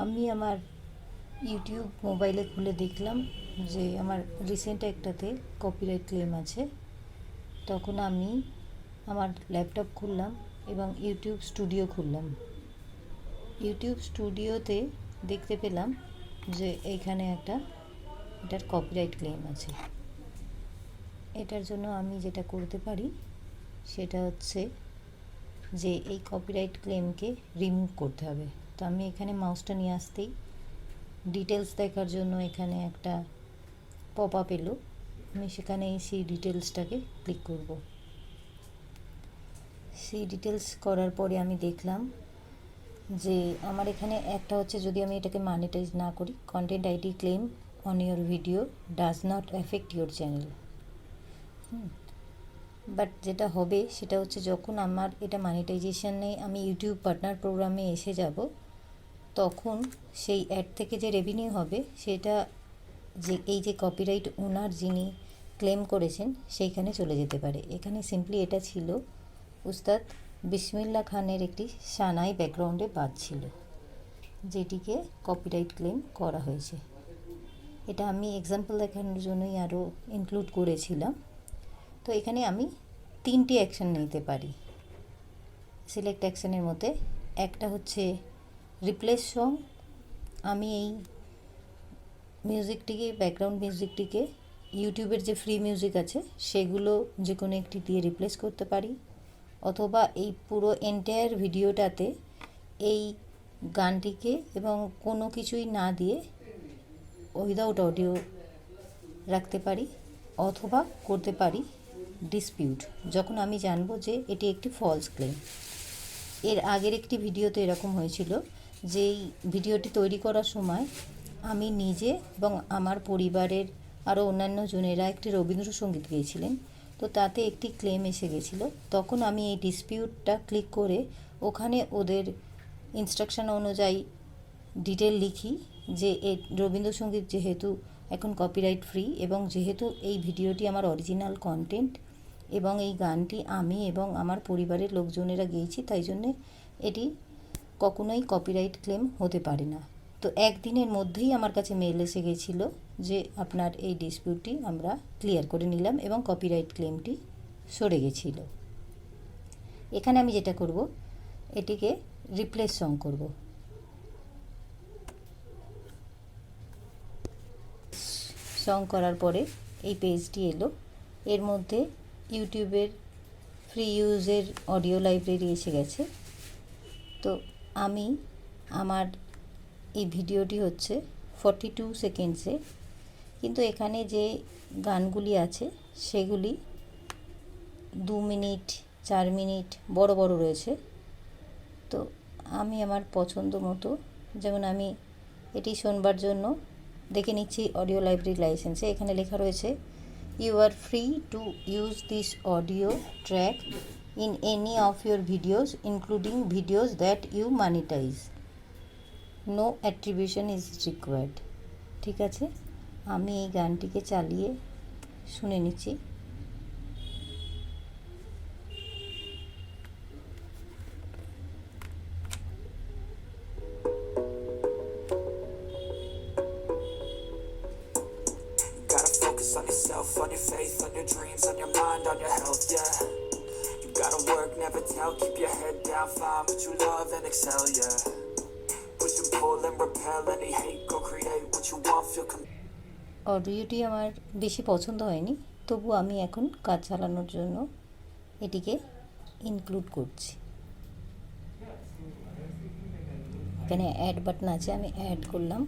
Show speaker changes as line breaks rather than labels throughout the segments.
আমি আমার ইউটিউব মোবাইলে খুলে দেখলাম যে আমার রিসেন্ট একটাতে কপিরাইট ক্লেম আছে। তখন আমি আমার ল্যাপটপ খুললাম এবং ইউটিউব স্টুডিও খুললাম। ইউটিউব স্টুডিওতে দেখতে পেলাম যে এইখানে এটার কপিরাইট ক্লেম আছে। এটার জন্য আমি যেটা করতে পারি সেটা হচ্ছে যে এই কপিরাইট ক্লেমকে রিমুভ করতে হবে। তো আমি এখানে মাউসটা নিয়ে আসতেই ডিটেলস দেখার জন্য এখানে একটা পপ আপ এলো। আমি সেখানে সেই ডিটেলসটাকে ক্লিক করব। সেই ডিটেলস করার পরে আমি দেখলাম যে আমার এখানে একটা হচ্ছে, যদি আমি এটাকে মনিটাইজ না করি, content ID claim on your video does not effect your channel. But যেটা হবে সেটা হচ্ছে, যখন আমার এটা মনিটাইজেশনে আমি ইউটিউব পার্টনার প্রোগ্রামে এসে যাব, তখন সেই অ্যাড থেকে যে রেভিনিউ হবে সেটা যে এই যে কপিরাইট ওনার যিনি ক্লেম করেছেন সেইখানে চলে যেতে পারে। এখানে সিম্পলি এটা ছিল উস্তাদ বিসমিল্লাহ খানের একটি সানাই ব্যাকগ্রাউন্ডে বাজছিল, যেটিকে কপিরাইট ক্লেম করা হয়েছে। এটা আমি এক্সাম্পল দেখানোর জন্যই আরও ইনক্লুড করেছিলাম। তো এখানে আমি 3টি অ্যাকশান নিতে পারি। সিলেক্ট অ্যাকশানের মধ্যে একটা হচ্ছে রিপ্লেস সং। আমি এই মিউজিকটিকে, ব্যাকগ্রাউন্ড মিউজিকটিকে ইউটিউবের যে ফ্রি মিউজিক আছে সেগুলো যে কোনো একটি দিয়ে রিপ্লেস করতে পারি, অথবা এই পুরো এন্টায়ার ভিডিওটাতে এই গানটিকে এবং কোনো কিছুই না দিয়ে উইদাউট অডিও রাখতে পারি, অথবা করতে পারি ডিসপিউট, যখন আমি জানবো যে এটি একটি ফলস ক্লেম। এর আগের একটি ভিডিওতে এরকম হয়েছিল যে এই ভিডিওটি তৈরি করার সময় আমি নিজে এবং আমার পরিবারের আরও অন্যান্য জনেরা একটি রবীন্দ্রসঙ্গীত গেয়েছিলেন। তো তাতে একটি ক্লেম এসে গেছিলো। তখন আমি এই ডিসপিউটটা ক্লিক করে ওখানে ওদের ইনস্ট্রাকশন অনুযায়ী ডিটেল লিখি যে এই রবীন্দ্রসঙ্গীত যেহেতু এখন কপিরাইট ফ্রি, এবং যেহেতু এই ভিডিওটি আমার অরিজিনাল কন্টেন্ট এবং এই গানটি আমি এবং আমার পরিবারের লোকজনেরা গেয়েছি, তাই জন্যে এটি কখনোই কপিরাইট ক্লেম হতে পারে না। তো একদিনের মধ্যেই আমার কাছে মেল এসে গেছিলো যে আপনার এই ডিসপিউটটি আমরা ক্লিয়ার করে নিলাম এবং কপিরাইট ক্লেমটি সরে গেছিলো। এখানে আমি যেটা করব, এটিকে রিপ্লেস সং করব। সং করার পরে এই পেজটি এলো। এর মধ্যে ইউটিউবের ফ্রি ইউজের অডিও লাইব্রেরি এসে গেছে। তো আমি আমার এই ভিডিওটি হচ্ছে 42 সেকেন্ডসে, কিন্তু এখানে যে গানগুলি আছে সেগুলি 2 মিনিট 4 মিনিট বড় বড় রয়েছে। তো আমি আমার পছন্দ মতো, যেমন আমি এটি শোনবার জন্য দেখে নিচ্ছি অডিও লাইব্রেরি লাইসেন্সে, এখানে লেখা রয়েছে you are free to use this audio track in any of your videos including videos that you monetize, no attribution is required. ঠিক আছে, আমি এই গানটিকে চালিয়ে শুনে নিচ্ছি।
On yourself, on your faith, on your dreams, on your mind, on your health, yeah. You gotta work, never tell, keep your head down, find what you love and excel, yeah. Push and pull and repel any hate, go create what you want, feel
অডিওটি আমার বেশি পছন্দ হয়নি, তবু আমি এখন কাজ চালানোর জন্য এটিকে ইনক্লুড করছি। এখানে অ্যাড বাটন আছে, আমি অ্যাড করলাম।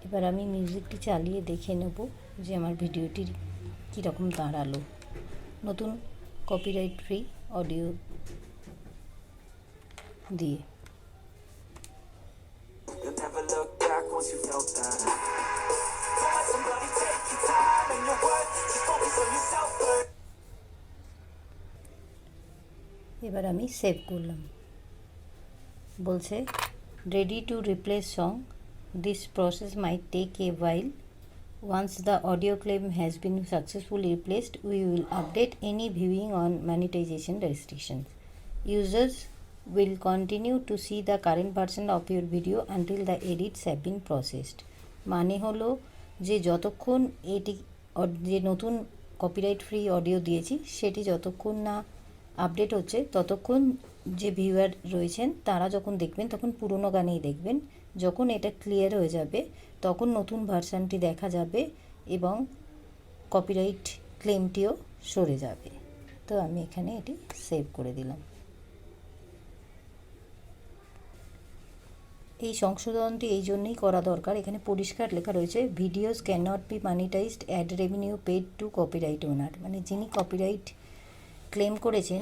এবার আমি মিউজিকটি চালিয়ে দেখে নেব যে আমার ভিডিওটির কীরকম দাঁড়ালো নতুন কপিরাইট ফ্রি অডিও দিয়ে। এবার আমি সেভ করলাম। বলছে ready to replace song, this process might take a while, Once the audio claim has been successfully replaced, we will update any viewing on monetization restrictions. Users will continue to see the current version of your video until the edits have been processed. মানে হলো যে যতক্ষণ এটি যে নতুন copyright free audio দিয়েছি সেটি যতক্ষণ না আপডেট হচ্ছে ততক্ষণ যে ভিউয়ার রয়েছেন তারা যখন দেখবেন তখন পুরনো গানেই দেখবেন। যখন এটা ক্লিয়ার হয়ে যাবে তখন নতুন ভার্সানটি দেখা যাবে এবং কপিরাইট ক্লেমটিও সরে যাবে। তো আমি এখানে এটি সেভ করে দিলাম। এই সংশোধনটি এই জন্যই করা দরকার, এখানে পরিষ্কার লেখা রয়েছে videos can not be monetized ad revenue paid to copyright owner. মানে যিনি কপিরাইট ক্লেম করেছেন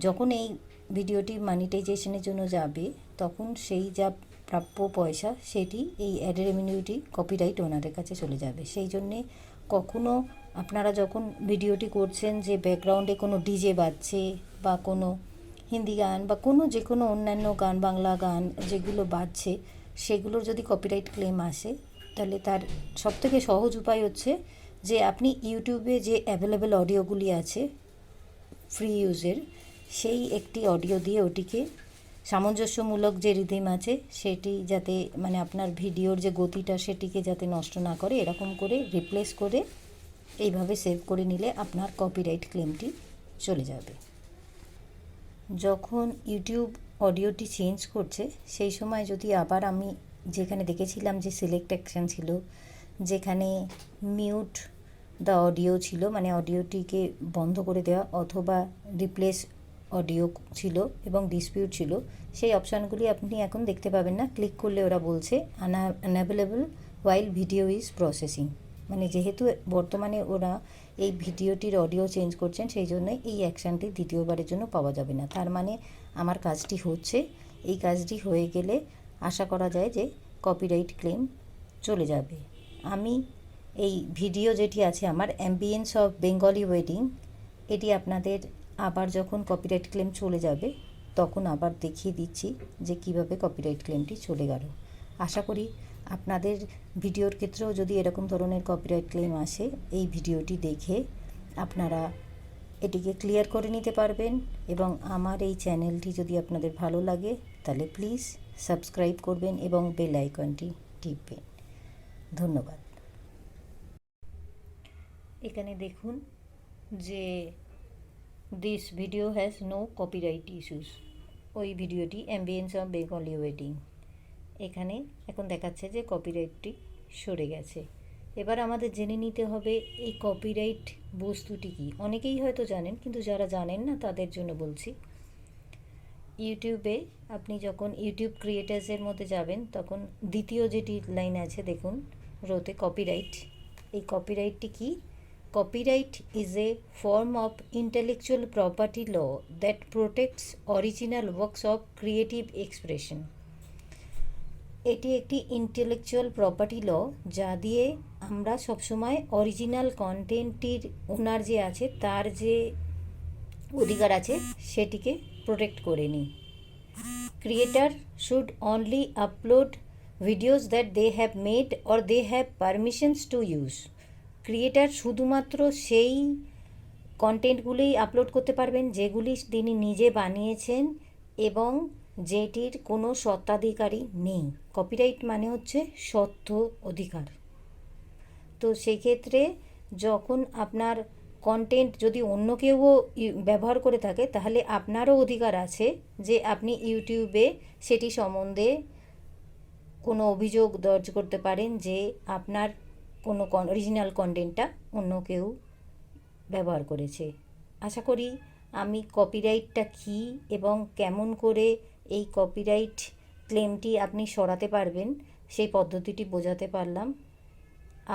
যখন এই ভিডিওটি মানিটাইজেশনের জন্য যাবে তখন সেই যা প্রাপ্য পয়সা সেটি এই অ্যাড রেভিনিউটি কপিরাইট ওনারের কাছে চলে যাবে। সেই জন্যে কখনো আপনারা যখন ভিডিওটি করছেন যে ব্যাকগ্রাউন্ডে কোনো ডিজে বাজছে বা কোনো হিন্দি গান বা কোনো যে কোনো অন্যান্য গান, বাংলা গান যেগুলো বাজছে সেগুলোর যদি কপিরাইট ক্লেম আসে তাহলে তার সবথেকে সহজ উপায় হচ্ছে যে আপনি ইউটিউবে যে অ্যাভেলেবেল অডিওগুলি আছে ফ্রি ইউজের সেই একটি অডিও দিয়ে ওটিকে সামঞ্জস্যমূলক যে রিদিম আছে সেটি যাতে মানে আপনার ভিডিওর যে গতিটা সেটিকে যাতে নষ্ট না করে এরকম করে রিপ্লেস করে এইভাবে সেভ করে নিলে আপনার কপিরাইট ক্লেমটি চলে যাবে। যখন ইউটিউব অডিওটি চেঞ্জ করছে সেই সময় যদি আবার আমি যেখানে দেখেছিলাম যে সিলেক্ট অ্যাকশন ছিল, যেখানে মিউট দ্য অডিও ছিল মানে অডিওটিকে বন্ধ করে দেওয়া অথবা রিপ্লেস অডিও ছিল এবং ডিসপিউট ছিল, সেই অপশানগুলি আপনি এখন দেখতে পাবেন না। ক্লিক করলে ওরা বলছে unavailable while video is processing. মানে যেহেতু বর্তমানে ওরা এই ভিডিওটির অডিও চেঞ্জ করছেন সেই জন্য এই অ্যাকশানটি দ্বিতীয়বারের জন্য পাওয়া যাবে না। তার মানে আমার কাজটি হচ্ছে, এই কাজটি হয়ে গেলে আশা করা যায় যে কপিরাইট ক্লেম চলে যাবে। আমি এই ভিডিও যেটি আছে আমার অ্যাম্বিয়েন্স অফ বেঙ্গলি ওয়েডিং, এটি আপনাদের আবার যখন কপিরাইট ক্লেম চলে যাবে তখন আবার দেখিয়ে দিচ্ছি যে কিভাবে কপিরাইট ক্লেমটি চলে গেল। আশা করি আপনাদের ভিডিওর ক্ষেত্রেও যদি এরকম ধরনের কপিরাইট ক্লেম আসে এই ভিডিওটি দেখে আপনারা এটিকে ক্লিয়ার করে নিতে পারবেন। এবং আমার এই চ্যানেলটি যদি আপনাদের ভালো লাগে তাহলে প্লিজ সাবস্ক্রাইব করবেন এবং বেল আইকনটি টিপবেন। ধন্যবাদ। এখানে দেখুন যে this video has no copyright issues, ওই ভিডিওটি অ্যাম্বিয়েন্স অফ বেঙ্গলি ওয়েডিং, এখানে এখন দেখাচ্ছে যে কপিরাইটটি সরে গেছে। এবার আমাদের জেনে নিতে হবে এই কপিরাইট বস্তুটি কী। অনেকেই হয়তো জানেন কিন্তু যারা জানেন না তাদের জন্য বলছি। ইউটিউবে আপনি যখন ইউটিউব ক্রিয়েটার্সের মধ্যে যাবেন তখন দ্বিতীয় যেটি লাইন আছে দেখুন রোতে কপিরাইট। এই কপিরাইটটি কী? Copyright is a form of intellectual property law that protects original works of creative expression. এটি একটি ইন্টেলেকচুয়াল প্রপার্টি ল যা দিয়ে আমরা সবসময় অরিজিনাল কন্টেন্টটির ওনার যে আছে তার যে অধিকার আছে সেটিকে প্রোটেক্ট করে নিই। Creator should only upload videos that they have made or they have permissions to use. Creator শুধুমাত্র সেই কন্টেন্টগুলোই আপলোড করতে পারবেন যেগুলি তিনি নিজে বানিয়েছেন এবং যেটির কোনো স্বত্বাধিকারী নেই। কপিরাইট মানে হচ্ছে স্বত্ব অধিকার। তো সেই ক্ষেত্রে যখন আপনার কন্টেন্ট যদি অন্য কেউও ব্যবহার করে থাকে তাহলে আপনারও অধিকার আছে যে আপনি ইউটিউবে সেটি সম্বন্ধে কোনো অভিযোগ দর্জ করতে পারেন যে আপনার কোনো অরিজিনাল কন্টেন্টটা অন্য কেউ ব্যবহার করেছে। আশা করি আমি কপিরাইটটা কী এবং কেমন করে এই কপিরাইট ক্লেমটি আপনি সরাতে পারবেন সেই পদ্ধতিটি বোঝাতে পারলাম।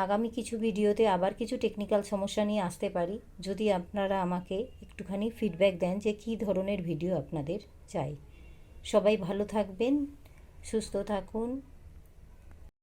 আগামী কিছু ভিডিওতে আবার কিছু টেকনিক্যাল সমস্যা নিয়ে আসতে পারি যদি আপনারা আমাকে একটুখানি ফিডব্যাক দেন যে কী ধরনের ভিডিও আপনাদের চাই। সবাই ভালো থাকবেন, সুস্থ থাকুন।